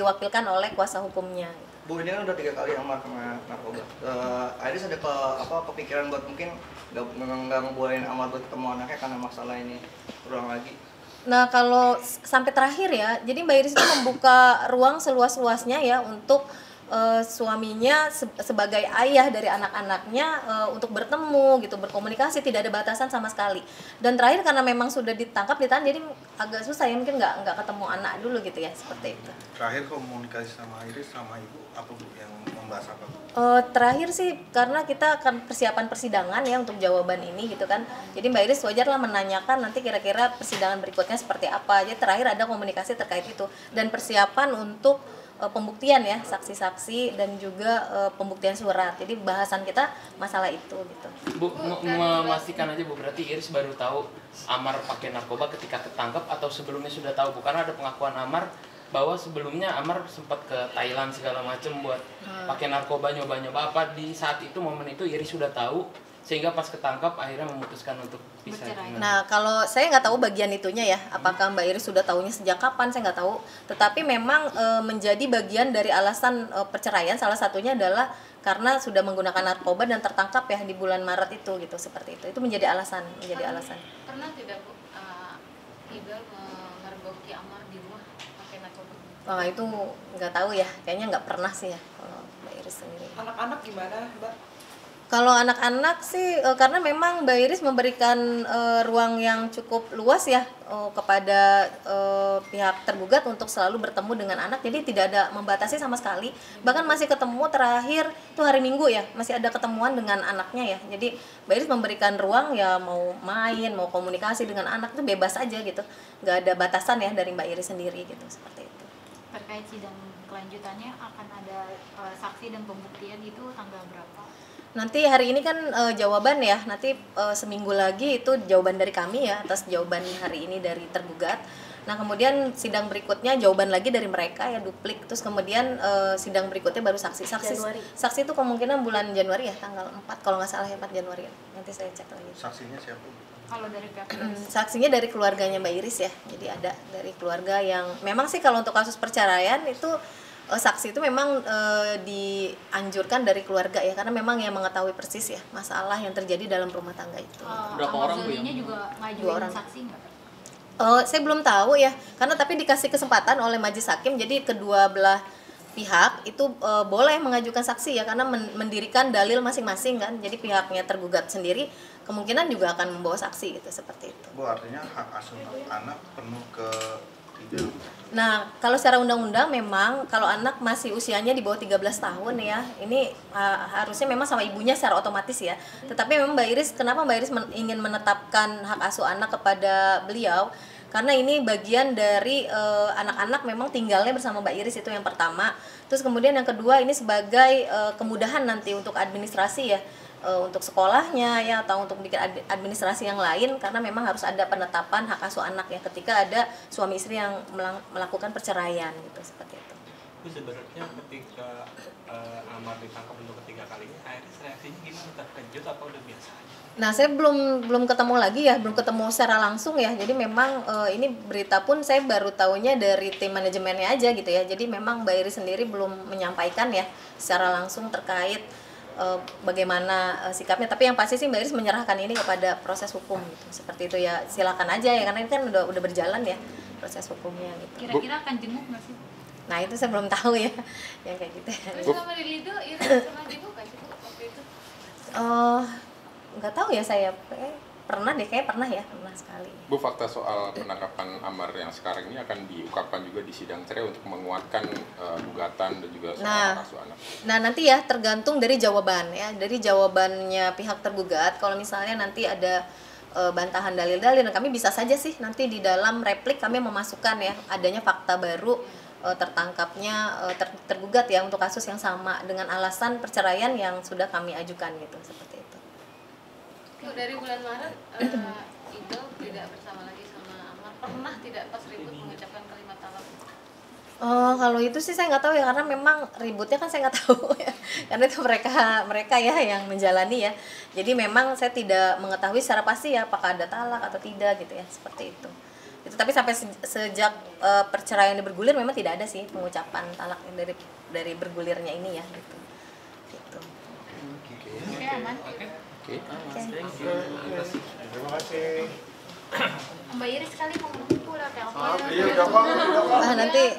diwakilkan oleh kuasa hukumnya. Bu, ini kan udah 3 kali amar kena narkoba. Iris ada kepikiran buat mungkin nggak ngebolehin amar buat ketemu anaknya karena masalah ini berulang lagi? Nah, kalau sampai terakhir ya, jadi Mbak Iris itu membuka ruang seluas-luasnya ya untuk suaminya sebagai ayah dari anak-anaknya untuk bertemu gitu, berkomunikasi, tidak ada batasan sama sekali. Dan terakhir karena memang sudah ditahan, jadi agak susah ya, mungkin nggak ketemu anak dulu gitu ya, seperti itu. Terakhir komunikasi sama Iris sama ibu apa Bu yang membahas apa? Terakhir sih karena kita akan persiapan persidangan ya untuk jawaban ini gitu kan. Jadi Mbak Iris wajarlah menanyakan nanti kira-kira persidangan berikutnya seperti apa. Jadi terakhir ada komunikasi terkait itu dan persiapan untuk pembuktian ya, saksi-saksi dan juga pembuktian surat. Jadi bahasan kita masalah itu gitu. Bu, memastikan aja Bu, berarti Iris baru tahu Amar pakai narkoba ketika ketangkep atau sebelumnya sudah tahu Bu? Karena ada pengakuan Amar bahwa sebelumnya Amar sempat ke Thailand segala macam buat pakai narkoba, nyoba-nyoba apa di saat itu, momen itu Iris sudah tahu sehingga pas ketangkap akhirnya memutuskan untuk pisah. Nah, kalau saya nggak tahu bagian itunya ya, apakah Mbak Iris sudah tahunya sejak kapan, saya nggak tahu. Tetapi memang menjadi bagian dari alasan perceraian, salah satunya adalah karena sudah menggunakan narkoba dan tertangkap ya di bulan Maret itu gitu, seperti itu. Itu menjadi alasan. Pernah tidak Bu, Ida memergoki Amar di rumah pakai narkoba? Wah, itu nggak tahu ya, kayaknya nggak pernah sih ya kalau Mbak Iris sendiri. Anak-anak gimana Mbak? Kalau anak-anak sih karena memang Mbak Iris memberikan ruang yang cukup luas ya kepada pihak tergugat untuk selalu bertemu dengan anak, jadi tidak ada membatasi sama sekali. Bahkan masih ketemu terakhir itu hari Minggu ya, masih ada ketemuan dengan anaknya ya. Jadi Mbak Iris memberikan ruang ya, mau main, mau komunikasi dengan anak itu bebas aja gitu, nggak ada batasan ya dari Mbak Iris sendiri gitu, seperti itu. Terkait sidang kelanjutannya akan ada saksi dan pembuktian itu tanggal berapa? Nanti hari ini kan jawaban ya, nanti seminggu lagi itu jawaban dari kami ya atas jawaban hari ini dari tergugat. Nah kemudian sidang berikutnya jawaban lagi dari mereka ya, duplik. Terus kemudian sidang berikutnya baru saksi itu kemungkinan bulan Januari ya, tanggal 4 kalau nggak salah ya, 4 Januari ya. Nanti saya cek lagi. Saksinya siapa? Kalau dari pihak saksinya dari keluarganya Mbak Iris ya, jadi ada dari keluarga yang memang sih kalau untuk kasus perceraian itu saksi itu memang dianjurkan dari keluarga ya, karena memang yang mengetahui persis ya masalah yang terjadi dalam rumah tangga itu. Berapa orang Bu yang juga ngajuin saksi nggak? Saya belum tahu ya, karena tapi dikasih kesempatan oleh majelis hakim, jadi kedua belah pihak itu boleh mengajukan saksi ya, karena mendirikan dalil masing-masing kan. Jadi pihaknya tergugat sendiri kemungkinan juga akan membawa saksi gitu, seperti itu. Bu, artinya hak asuh anak penuh ke tidak. Nah, kalau secara undang-undang memang kalau anak masih usianya di bawah 13 tahun ya, ini harusnya memang sama ibunya secara otomatis ya. Tetapi memang kenapa Mbak Iris ingin menetapkan hak asuh anak kepada beliau? Karena ini bagian dari anak-anak memang tinggalnya bersama Mbak Iris, itu yang pertama. Terus kemudian yang kedua ini sebagai kemudahan nanti untuk administrasi ya, untuk sekolahnya ya, atau untuk bikin administrasi yang lain, karena memang harus ada penetapan hak asuh anak ya ketika ada suami istri yang melakukan perceraian gitu, seperti itu. Itu sebenarnya ketika Amar ditangkap untuk ketiga kalinya, Iris reaksinya gimana? Terkejut apa udah biasa aja? Nah, saya belum ketemu lagi ya, belum ketemu secara langsung ya. Jadi memang ini berita pun saya baru tahunya dari tim manajemennya aja gitu ya. Jadi memang Mbak Iris sendiri belum menyampaikan ya secara langsung terkait bagaimana sikapnya. Tapi yang pasti sih Mbak Iris menyerahkan ini kepada proses hukum gitu. Seperti itu ya, silakan aja ya, karena ini kan udah berjalan ya proses hukumnya gitu. Kira-kira akan jenguk nggak sih? Nah, itu saya belum tahu ya yang kayak gitu. Terus sama di Lido, Iris pernah jenguk nggak sih waktu itu? Nggak tahu ya, saya pernah sekali. Bu, fakta soal penangkapan Amar yang sekarang ini akan diungkapkan juga di sidang cerai untuk menguatkan gugatan dan juga soal hak asuh anak. Nah, nanti ya tergantung dari jawaban ya, dari jawabannya pihak tergugat. Kalau misalnya nanti ada bantahan dalil-dalil, kami bisa saja sih nanti di dalam replik kami memasukkan ya adanya fakta baru tertangkapnya tergugat ya untuk kasus yang sama dengan alasan perceraian yang sudah kami ajukan gitu, seperti itu. Dari bulan Maret Ido tidak bersama lagi sama Amar, pernah tidak pas ribut mengucapkan kalimat talak? Kalau itu sih saya nggak tahu ya, karena memang ributnya kan saya nggak tahu ya, karena itu mereka ya yang menjalani ya. Jadi memang saya tidak mengetahui secara pasti ya apakah ada talak atau tidak gitu ya, seperti itu. Itu Tapi sampai sejak perceraian ini bergulir memang tidak ada sih pengucapan talak dari bergulirnya ini ya gitu. Oke, aman. Terima kasih. Mbak Iris sekali mau menunggu lah telepon. Nanti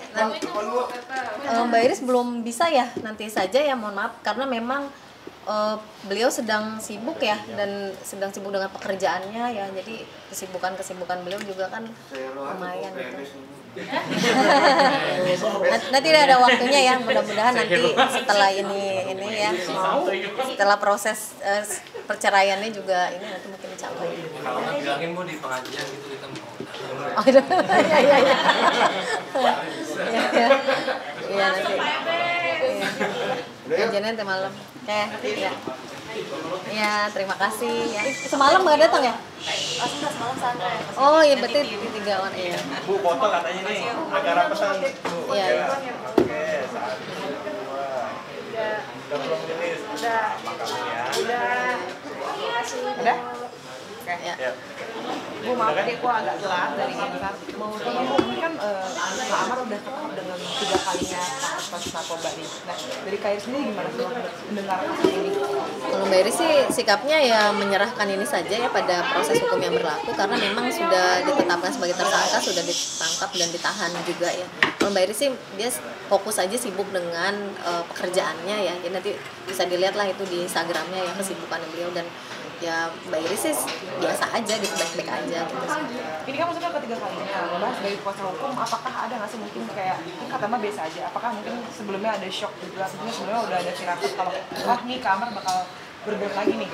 Mbak Iris belum bisa ya, nanti saja ya, mohon maaf karena memang beliau sedang sibuk ya dan sedang sibuk dengan pekerjaannya ya, jadi kesibukan beliau juga kan lumayan gitu. Nanti ada waktunya ya, mudah-mudahan nanti setelah ini ya, setelah proses perceraiannya juga ini nanti mungkin dicapai. Kalau nggak bilangin Bu di pengajian gitu kita mau. Oh, iya nanti. Kajiannya nanti malam. Oke, ya. Ya, terima kasih ya. Semalam nggak datang ya? Semalam santai. Oh iya, berarti 3 orang ya. Bu, foto katanya nih, agak rapetan. Iya. Oke, 1, 2. Udah belum jenis? Udah. Makan ya. Udah? Oke. Ya. Bu, maaf deh, aku agak telat dari kantor. Mau tanya, ini kan Pak Amar udah ketangkap dengan 3 kalinya kasus narkoba nih. Nah, dari KAIR sendiri gimana sih mendengar kasus ini? Kalau Mbak Iris sih sikapnya ya menyerahkan ini saja ya pada proses hukum yang berlaku, karena memang sudah ditetapkan sebagai tersangka, sudah ditangkap dan ditahan juga ya. Kalau Mbak Iris sih dia fokus aja sibuk dengan pekerjaannya ya. Jadi nanti bisa dilihat lah itu di Instagramnya ya, kesibukannya beliau, dan ya Mbak Iris sih biasa aja gitu, baik-baik aja gitu. Ini kan maksudnya ketiga kalinya, Mbak sebagai kuasa hukum, apakah ada nggak sih mungkin kayak, ini kata Mbak biasa aja, apakah mungkin sebelumnya ada shock juga, sebelumnya udah ada firasat kalau, wah nih Kak Amar bakal berbuat lagi nih?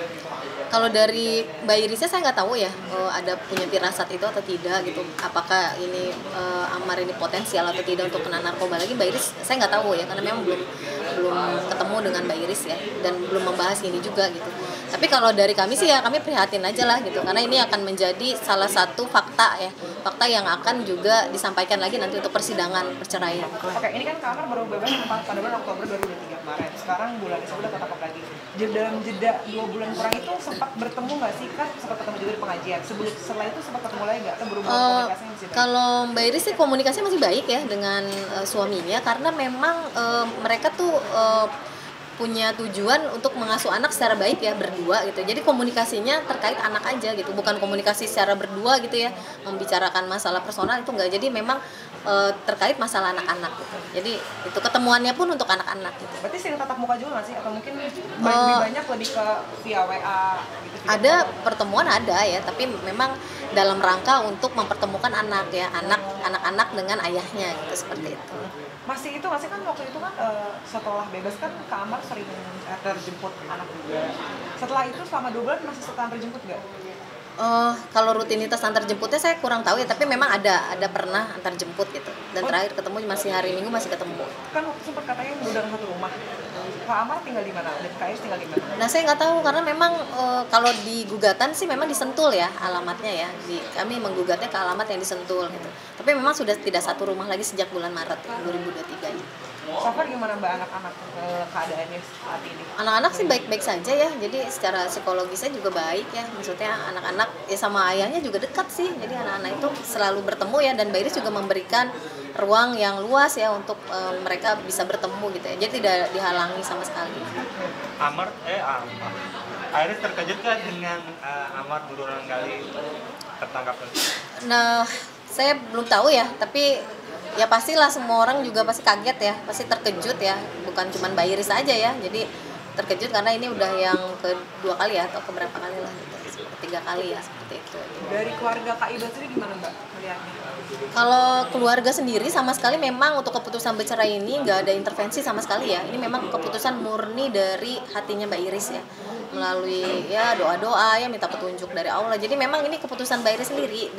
Kalau dari Mbak Irisnya saya nggak tahu ya, ada punya firasat itu atau tidak gitu. Apakah ini Amar ini potensial atau tidak untuk kena narkoba lagi, Mbak Iris saya nggak tahu ya, karena memang belum ketemu dengan Mbak Iris ya, dan belum membahas ini juga gitu. Tapi kalau dari kami sih ya, kami prihatin aja lah gitu, karena ini akan menjadi salah satu fakta ya, fakta yang akan juga disampaikan lagi nanti untuk persidangan perceraian. Oke, ini kan Kak Amar baru bebas pada bulan Oktober 2023 kemarin, sekarang bulan Desember udah ketangkap lagi. Dalam jeda 2 bulan kurang itu sempat bertemu nggak sih kan? Sempat ketemu juga di pengajian. Setelah itu sempat ketemu lagi nggak? Atau berubah komunikasinya masih baik? Kalau Mbak Iris sih komunikasinya masih baik ya dengan suaminya, karena memang mereka tuh punya tujuan untuk mengasuh anak secara baik ya, berdua gitu. Jadi komunikasinya terkait anak aja gitu, bukan komunikasi secara berdua gitu ya, membicarakan masalah personal itu enggak. Jadi memang terkait masalah anak-anak gitu. Jadi itu ketemuannya pun untuk anak-anak gitu. Berarti sering tatap muka juga nggak sih? Atau mungkin lebih banyak lebih ke via WA gitu? Ada pertemuan ada ya, tapi memang dalam rangka untuk mempertemukan anak ya, anak-anak dengan ayahnya gitu, seperti itu. Masih itu nggak sih kan waktu itu kan setelah bebas kan Kak Amar sering terjemput anak juga. Setelah itu selama 2 bulan masih suka terjemput nggak? Kalau rutinitas antar jemputnya saya kurang tahu ya, tapi memang ada pernah antar jemput gitu. Dan terakhir ketemu masih hari Minggu masih ketemu. Kan waktu sempat katanya udah satu rumah. Kak Amar tinggal di mana? Dan Kak Iris tinggal di mana? Nah saya nggak tahu, karena memang kalau di gugatan sih memang di Sentul ya alamatnya ya. Kami menggugatnya ke alamat yang di Sentul gitu. Tapi memang sudah tidak satu rumah lagi sejak bulan Maret 2023 ini. Safar gimana Mbak anak-anak keadaannya saat ini? Anak-anak sih baik-baik saja ya, jadi secara psikologisnya juga baik ya. Maksudnya anak-anak ya sama ayahnya juga dekat sih, jadi anak-anak itu selalu bertemu ya, dan Mbak Iris juga memberikan ruang yang luas ya untuk mereka bisa bertemu gitu ya, jadi tidak dihalangi sama sekali. Amar, Iris terkejut kan dengan Amar berulang kali tertangkap? Nah, saya belum tahu ya, tapi ya pastilah semua orang juga pasti kaget ya, pasti terkejut ya, bukan cuma Mbak Iris aja ya, jadi terkejut karena ini udah yang kedua kali ya, atau keberapa kali lah gitu, 3 kali ya, seperti itu. Dari keluarga Kak Ida sendiri gimana Mbak melihatnya? Kalau keluarga sendiri sama sekali memang untuk keputusan bercerai ini nggak ada intervensi sama sekali ya, ini memang keputusan murni dari hatinya Mbak Iris ya, melalui ya doa-doa ya, minta petunjuk dari Allah. Jadi memang ini keputusan Mbak Iris sendiri.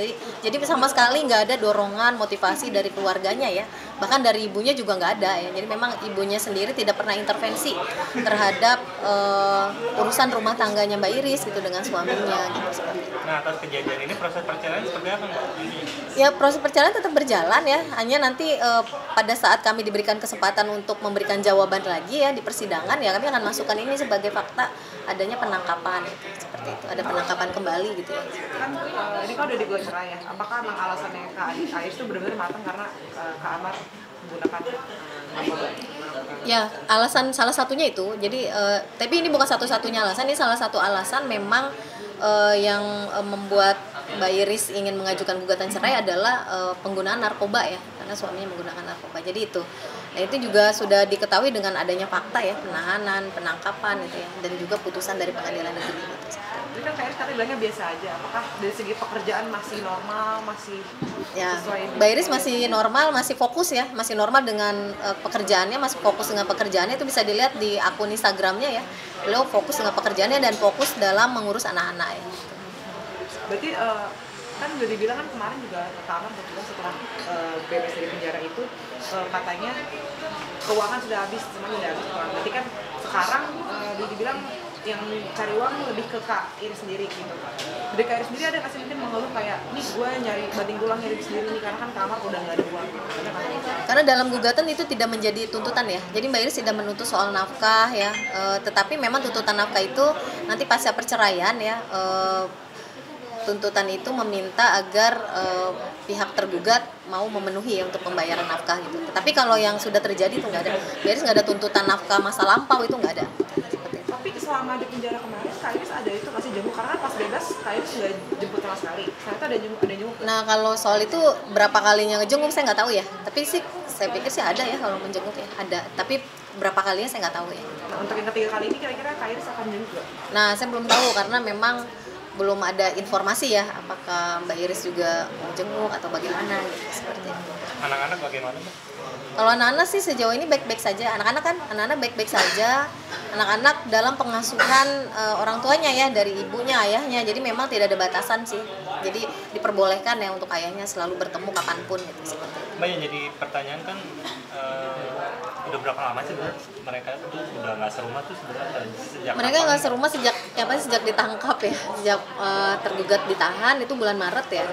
Jadi sama sekali nggak ada dorongan motivasi dari keluarganya ya, bahkan dari ibunya juga nggak ada ya. Jadi memang ibunya sendiri tidak pernah intervensi terhadap urusan rumah tangganya Mbak Iris gitu dengan suaminya gitu, seperti itu. Nah, atas kejadian ini proses perceraian seperti apa Mbak? Ya proses perjalanan tetap berjalan ya, hanya nanti pada saat kami diberikan kesempatan untuk memberikan jawaban lagi ya di persidangan ya, kami akan masukkan ini sebagai fakta, ada adanya penangkapan gitu, seperti itu, ada penangkapan kembali gitu ya. Kan ini kan udah digugat cerai ya, apakah emang alasannya Kak Iris itu benar-benar matang karena Kak Amar menggunakan narkoba? Ya, alasan salah satunya itu. Jadi tapi ini bukan satu-satunya alasan, ini salah satu alasan memang yang membuat Mbak Iris ingin mengajukan gugatan cerai adalah penggunaan narkoba ya, karena suaminya menggunakan narkoba. Jadi itu. Nah, itu juga sudah diketahui dengan adanya fakta ya, penahanan, penangkapan gitu ya, dan juga putusan dari pengadilan negeri gitu. Jadi kan Kak Iris tadi bilangnya biasa aja, apakah dari segi pekerjaan masih normal, masih Ya, sesuai? Mbak Iris masih normal, masih fokus ya, masih normal dengan pekerjaannya, masih fokus dengan pekerjaannya, itu bisa dilihat di akun Instagramnya ya. Beliau fokus dengan pekerjaannya dan fokus dalam mengurus anak-anak ya. Berarti kan udah dibilang kan kemarin juga Kak Amar kebetulan setelah bebas dari penjara itu katanya keuangan sudah habis, semuanya sudah habis keuangan. Berarti kan sekarang dibilang yang cari uang lebih ke Kak Iris sendiri gitu. Dari Kak Iris sendiri ada nggak sih mungkin mengeluh kayak, nih gue nyari banting tulang nyari sendiri nih karena kan Kak Amar udah nggak ada uang. Karena dalam gugatan itu tidak menjadi tuntutan ya. Jadi Mbak Iris tidak menuntut soal nafkah ya. Tetapi memang tuntutan nafkah itu nanti pasca perceraian ya. Tuntutan itu meminta agar pihak tergugat mau memenuhi ya untuk pembayaran nafkah gitu. Tetapi kalau yang sudah terjadi itu nggak ada. Mbak Iris nggak ada tuntutan nafkah masa lampau, itu nggak ada. Tapi selama di penjara kemarin Kak Iris ada itu masih jenguk, karena pas bebas Kak Iris nggak jemput sama sekali. Ternyata ada jenguk. Nah, kalau soal itu berapa kalinya ngejenguk saya nggak tahu ya. Tapi sih saya pikir sih ada ya kalau menjenguk ya, ada. Tapi berapa kalinya saya nggak tahu ya. Nah, untuk yang ketiga kali ini kira-kira Kak Iris akan jenguk nggak? Nah, saya belum tahu karena memang belum ada informasi ya apakah Mbak Iris juga mau jenguk atau bagaimana gitu, seperti itu. Anak-anak bagaimana, Mbak? Kalau anak-anak sih sejauh ini baik-baik saja. Anak-anak baik-baik saja. Anak-anak dalam pengasuhan orang tuanya ya, dari ibunya, ayahnya. Jadi memang tidak ada batasan sih. Jadi diperbolehkan ya untuk ayahnya selalu bertemu kapanpun gitu, seperti itu. Mbak, yang jadi pertanyaan kan udah berapa lama sih mereka tuh udah nggak serumah tuh sebenarnya sejak Mereka nggak serumah sejak ditangkap ya, sejak tergugat ditahan itu bulan Maret ya,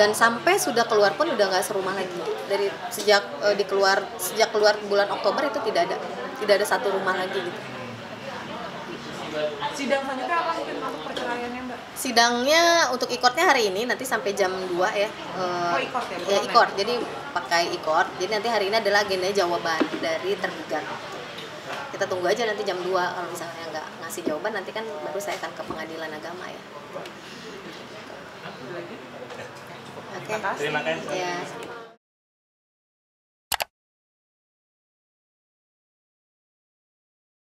dan sampai sudah keluar pun udah nggak serumah lagi. Dari sejak keluar bulan Oktober itu tidak ada satu rumah lagi gitu. Sidang selanjutnya apa mungkin untuk perceraiannya Mbak? Sidangnya untuk ikotnya hari ini nanti sampai jam 2 ya. Ikot ya? Ya ikot, jadi pakai ikot. Jadi nanti hari ini adalah agenda jawaban dari tergugat. Kita tunggu aja nanti jam 2, kalau misalnya nggak ngasih jawaban nanti kan baru saya akan ke pengadilan agama ya. Oke. Terima kasih. Ya.